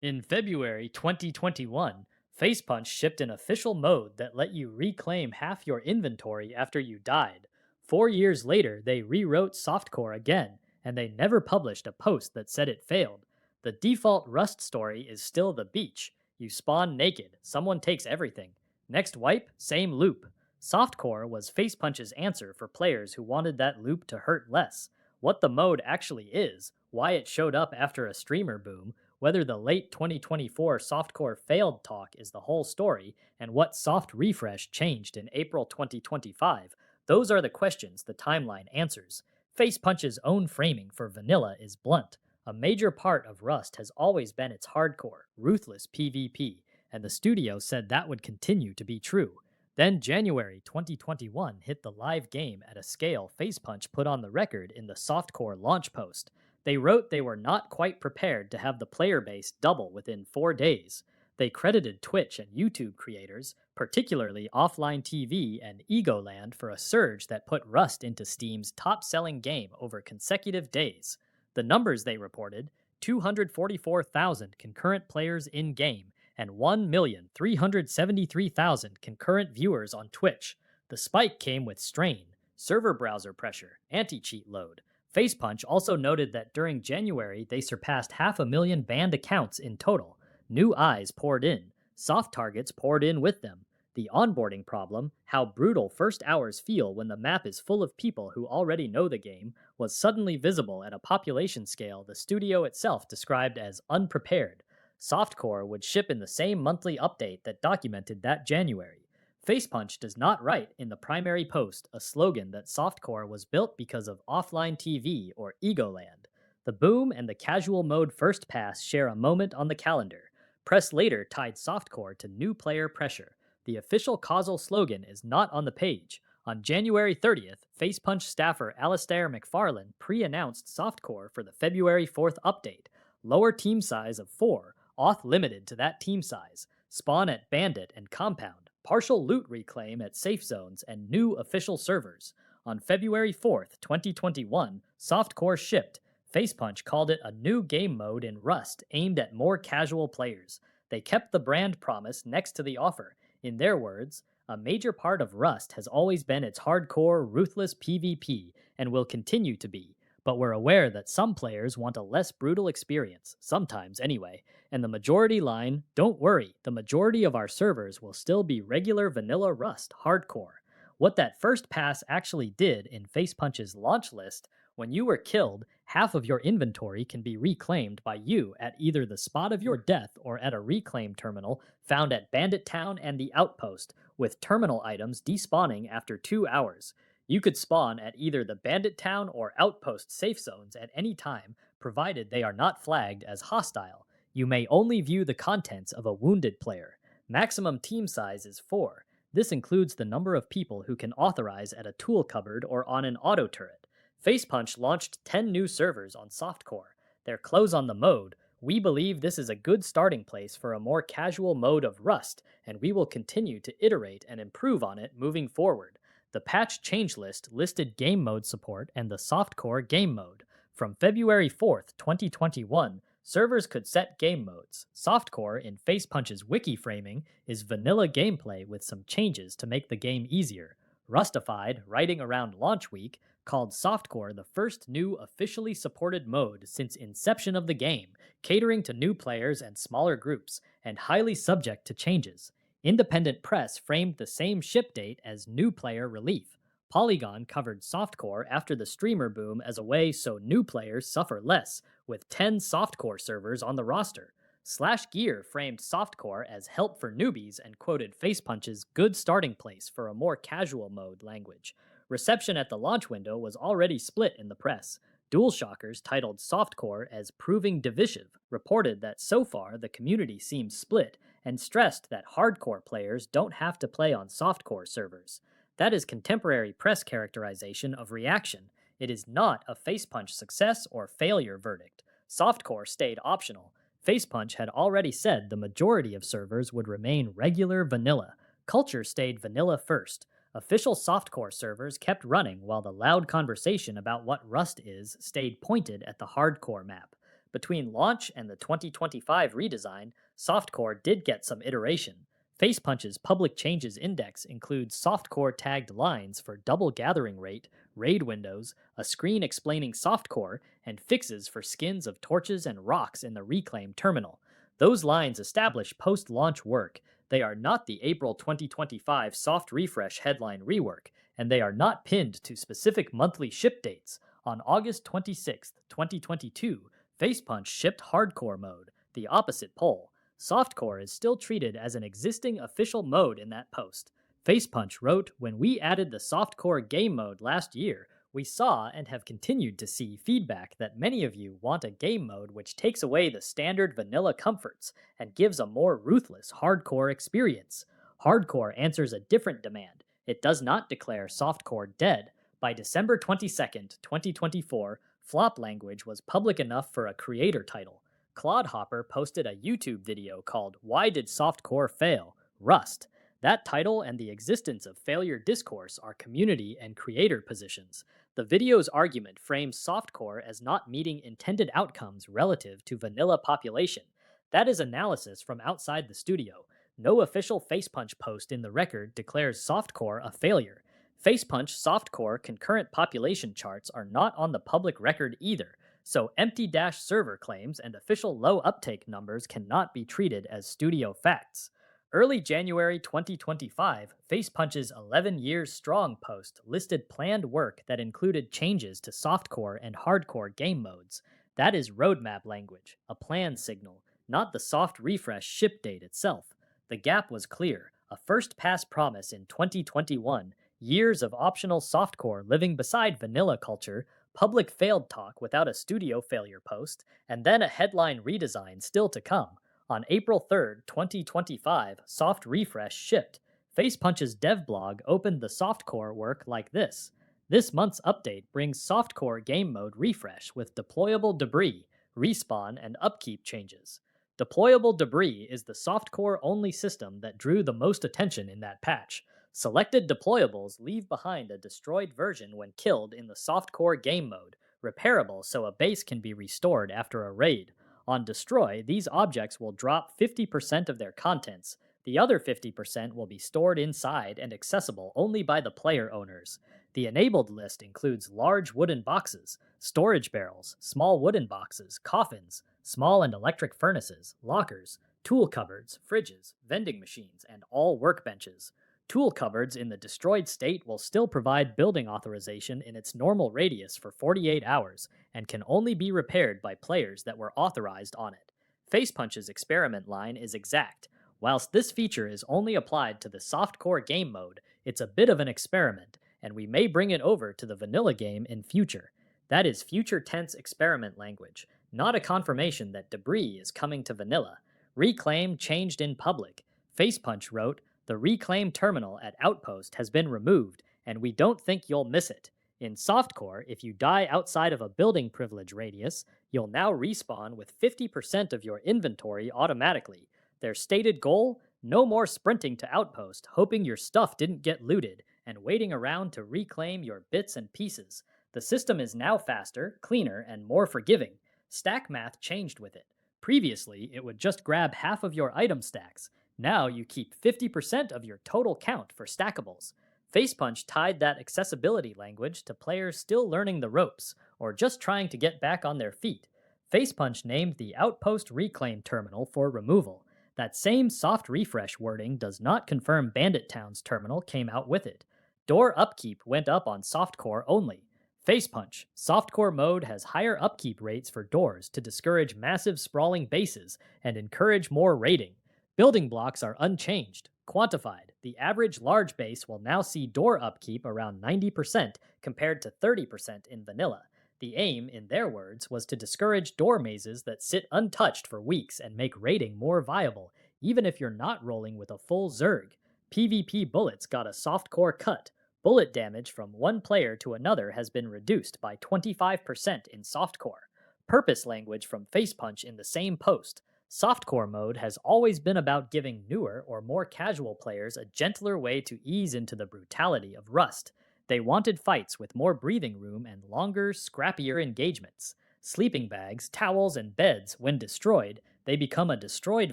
In February 2021, Facepunch shipped an official mode that let you reclaim half your inventory after you died. 4 years later, they rewrote Softcore again, and they never published a post that said it failed. The default Rust story is still the beach. You spawn naked, someone takes everything. Next wipe, same loop. Softcore was Facepunch's answer for players who wanted that loop to hurt less. What the mode actually is, why it showed up after a streamer boom, whether the late 2024 Softcore failed talk is the whole story, and what soft refresh changed in April 2025, those are the questions the timeline answers. Facepunch's own framing for vanilla is blunt. A major part of Rust has always been its hardcore, ruthless PvP, and the studio said that would continue to be true. Then January 2021 hit the live game at a scale Facepunch put on the record in the Softcore launch post. They wrote they were not quite prepared to have the player base double within 4 days. They credited Twitch and YouTube creators, particularly Offline TV and Egoland, for a surge that put Rust into Steam's top selling game over consecutive days. The numbers they reported: 244,000 concurrent players in game and 1,373,000 concurrent viewers on Twitch. The spike came with strain, server browser pressure, anti cheat load. Facepunch also noted that during January they surpassed 500,000 banned accounts in total. New eyes poured in, soft targets poured in with them. The onboarding problem, how brutal first hours feel when the map is full of people who already know the game, was suddenly visible at a population scale the studio itself described as unprepared. Softcore would ship in the same monthly update that documented that January. Facepunch does not write in the primary post a slogan that Softcore was built because of offline TV or Egoland. The boom and the casual mode first pass share a moment on the calendar. Press later tied Softcore to new player pressure. The official causal slogan is not on the page. On January 30th, Facepunch staffer Alistair McFarlane pre-announced Softcore for the February 4th update. Lower team size of 4, auth limited to that team size, spawn at Bandit and Compound, partial loot reclaim at safe zones, and new official servers. On February 4th, 2021, Softcore shipped. Facepunch called it a new game mode in Rust aimed at more casual players. They kept the brand promise next to the offer. In their words, a major part of Rust has always been its hardcore, ruthless PvP and will continue to be, but we're aware that some players want a less brutal experience, sometimes anyway, and the majority line, don't worry, the majority of our servers will still be regular vanilla Rust hardcore. What that first pass actually did in Facepunch's launch list: when you were killed, half of your inventory can be reclaimed by you at either the spot of your death or at a reclaim terminal found at Bandit Town and the Outpost, with terminal items despawning after 2 hours. You could spawn at either the Bandit Town or Outpost safe zones at any time, provided they are not flagged as hostile. You may only view the contents of a wounded player. Maximum team size is 4. This includes the number of people who can authorize at a tool cupboard or on an auto turret. Facepunch launched 10 new servers on Softcore. They're close on the mode. We believe this is a good starting place for a more casual mode of Rust, and we will continue to iterate and improve on it moving forward. The patch change list listed game mode support and the Softcore game mode. From February 4th, 2021, servers could set game modes. Softcore, in Facepunch's wiki framing, is vanilla gameplay with some changes to make the game easier. Rustified, writing around launch week, called Softcore the first new officially supported mode since inception of the game, catering to new players and smaller groups, and highly subject to changes. Independent press framed the same ship date as new player relief. Polygon covered Softcore after the streamer boom as a way so new players suffer less, with 10 Softcore servers on the roster. Slash Gear framed Softcore as help for newbies and quoted Facepunch's good starting place for a more casual mode language. Reception at the launch window was already split in the press. DualShockers titled Softcore as proving divisive, reported that so far the community seems split, and stressed that hardcore players don't have to play on Softcore servers. That is contemporary press characterization of reaction. It is not a Facepunch success or failure verdict. Softcore stayed optional. Facepunch had already said the majority of servers would remain regular vanilla. Culture stayed vanilla first. Official Softcore servers kept running while the loud conversation about what Rust is stayed pointed at the hardcore map. Between launch and the 2025 redesign, Softcore did get some iteration. Facepunch's public changes index includes softcore tagged lines for double gathering rate, raid windows, a screen explaining softcore, and fixes for skins of torches and rocks in the reclaim terminal. Those lines establish post launch work. They are not the April 2025 soft refresh headline rework, and they are not pinned to specific monthly ship dates. On August 26, 2022, Facepunch shipped Hardcore mode, the opposite pole. Softcore is still treated as an existing official mode in that post. Facepunch wrote, "When we added the Softcore game mode last year, we saw and have continued to see feedback that many of you want a game mode which takes away the standard vanilla comforts and gives a more ruthless hardcore experience. Hardcore answers a different demand. It does not declare Softcore dead. By December 22nd, 2024, Flop language was public enough for a creator title. Clodhopper posted a YouTube video called Why Did Softcore Fail? Rust. That title and the existence of failure discourse are community and creator positions. The video's argument frames Softcore as not meeting intended outcomes relative to vanilla population. That is analysis from outside the studio. No official Facepunch post in the record declares Softcore a failure. Facepunch Softcore concurrent population charts are not on the public record either, so empty dash server claims and official low uptake numbers cannot be treated as studio facts. Early January 2025, Facepunch's 11 years strong post listed planned work that included changes to softcore and hardcore game modes. That is roadmap language, a plan signal, not the soft refresh ship date itself. The gap was clear, a first pass promise in 2021, years of optional softcore living beside vanilla culture, public failed talk without a studio failure post, and then a headline redesign still to come. On April 3rd, 2025, Soft Refresh shipped. Facepunch's dev blog opened the softcore work like this. This month's update brings softcore game mode refresh with deployable debris, respawn, and upkeep changes. Deployable debris is the softcore-only system that drew the most attention in that patch. Selected deployables leave behind a destroyed version when killed in the softcore game mode, repairable so a base can be restored after a raid. On destroy, these objects will drop 50% of their contents. The other 50% will be stored inside and accessible only by the player owners. The enabled list includes large wooden boxes, storage barrels, small wooden boxes, coffins, small and electric furnaces, lockers, tool cupboards, fridges, vending machines, and all workbenches. Tool cupboards in the destroyed state will still provide building authorization in its normal radius for 48 hours and can only be repaired by players that were authorized on it. Facepunch's experiment line is exact. Whilst this feature is only applied to the softcore game mode, it's a bit of an experiment, and we may bring it over to the vanilla game in future. That is future tense experiment language, not a confirmation that debris is coming to vanilla. Reclaim changed in public. Facepunch wrote, "The reclaim terminal at Outpost has been removed, and we don't think you'll miss it. In Softcore, if you die outside of a building privilege radius, you'll now respawn with 50% of your inventory automatically. Their stated goal? No more sprinting to Outpost, hoping your stuff didn't get looted, and waiting around to reclaim your bits and pieces. The system is now faster, cleaner, and more forgiving. Stack math changed with it. Previously, it would just grab half of your item stacks. Now you keep 50% of your total count for stackables." Facepunch tied that accessibility language to players still learning the ropes, or just trying to get back on their feet. Facepunch named the Outpost Reclaim terminal for removal. That same soft refresh wording does not confirm Bandit Town's terminal came out with it. Door upkeep went up on softcore only. Facepunch, softcore mode has higher upkeep rates for doors to discourage massive sprawling bases and encourage more raiding. Building blocks are unchanged. Quantified, the average large base will now see door upkeep around 90% compared to 30% in vanilla. The aim, in their words, was to discourage door mazes that sit untouched for weeks and make raiding more viable, even if you're not rolling with a full Zerg. PvP bullets got a softcore cut. Bullet damage from one player to another has been reduced by 25% in softcore. Purpose language from Facepunch in the same post. Softcore mode has always been about giving newer or more casual players a gentler way to ease into the brutality of Rust. They wanted fights with more breathing room and longer, scrappier engagements. Sleeping bags, towels, and beds, when destroyed, they become a destroyed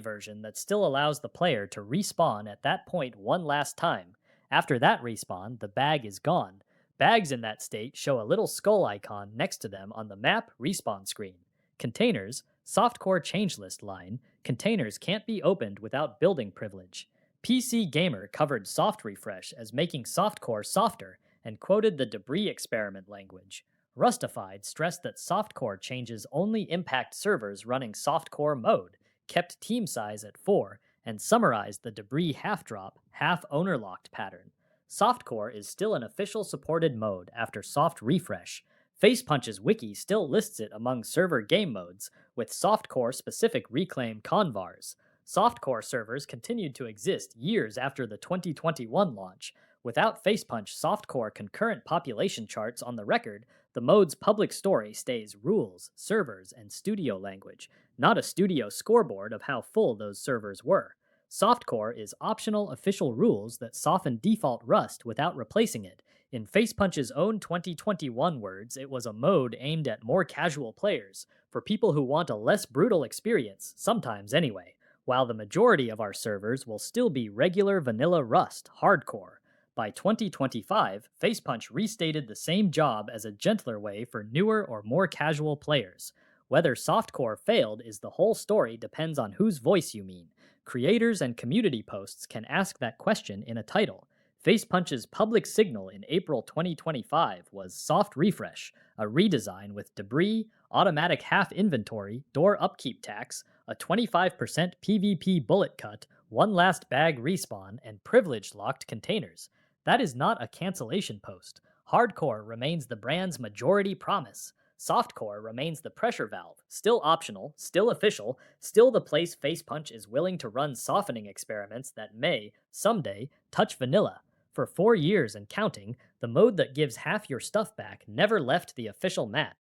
version that still allows the player to respawn at that point one last time. After that respawn, the bag is gone. Bags in that state show a little skull icon next to them on the map respawn screen. Containers, Softcore changelist line, containers can't be opened without building privilege. PC Gamer covered soft refresh as making softcore softer and quoted the debris experiment language. Rustified stressed that softcore changes only impact servers running softcore mode, kept team size at 4, and summarized the debris half drop, half owner locked pattern. Softcore is still an official supported mode after soft refresh. Facepunch's wiki still lists it among server game modes, with softcore specific reclaim convars. Softcore servers continued to exist years after the 2021 launch. Without Facepunch softcore concurrent population charts on the record, the mode's public story stays rules, servers, and studio language, not a studio scoreboard of how full those servers were. Softcore is optional official rules that soften default Rust without replacing it. In Facepunch's own 2021 words, it was a mode aimed at more casual players, for people who want a less brutal experience, sometimes anyway, while the majority of our servers will still be regular vanilla Rust, hardcore. By 2025, Facepunch restated the same job as a gentler way for newer or more casual players. Whether Softcore failed is the whole story depends on whose voice you mean. Creators and community posts can ask that question in a title. Facepunch's public signal in April 2025 was Soft Refresh, a redesign with debris, automatic half inventory, door upkeep tax, a 25% PvP bullet cut, one last bag respawn, and privilege locked containers. That is not a cancellation post. Hardcore remains the brand's majority promise. Softcore remains the pressure valve, still optional, still official, still the place Facepunch is willing to run softening experiments that may, someday, touch vanilla. For 4 years and counting, the mode that gives half your stuff back never left the official mat.